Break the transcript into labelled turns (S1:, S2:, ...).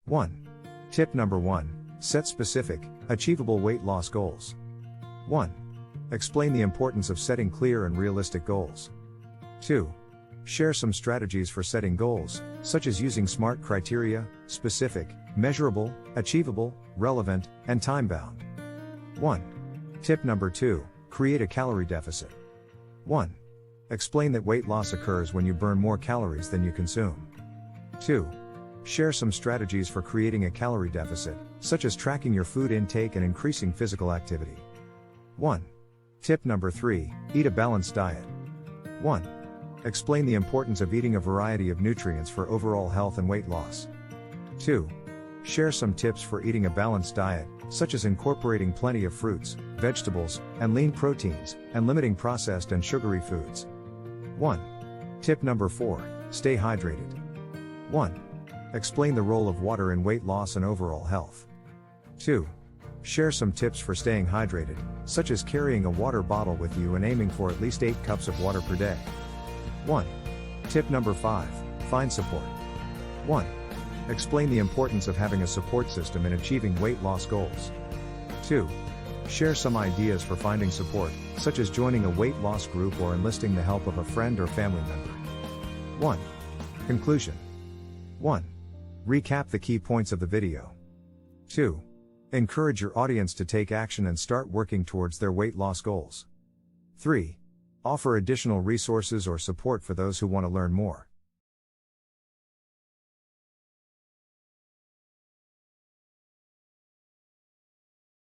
S1: 1. Tip number 1. Set specific, achievable weight loss goals. 1. Explain the importance of setting clear and realistic goals. 2. Share some strategies for setting goals, such as using SMART criteria: specific, measurable, achievable, relevant, and time-bound. 1. Tip number 2. Create a calorie deficit. 1. Explain that weight loss occurs when you burn more calories than you consume. 2. Share some strategies for creating a calorie deficit, such as tracking your food intake and increasing physical activity. 1. Tip number 3. Eat a balanced diet. 1. Explain the importance of eating a variety of nutrients for overall health and weight loss. 2. Share some tips for eating a balanced diet, such as incorporating plenty of fruits, vegetables, and lean proteins, and limiting processed and sugary foods. 1. Tip number 4. Stay hydrated. 1. Explain the role of water in weight loss and overall health. 2. Share some tips for staying hydrated, such as carrying a water bottle with you and aiming for at least 8 cups of water per day. 1. Tip number 5. Find support. 1. Explain the importance of having a support system in achieving weight loss goals. 2. Share some ideas for finding support, such as joining a weight loss group or enlisting the help of a friend or family member. 1. Conclusion. 1. Recap the key points of the video. 2. Encourage your audience to take action and start working towards their weight loss goals. 3. Offer additional resources or support for those who want to learn more.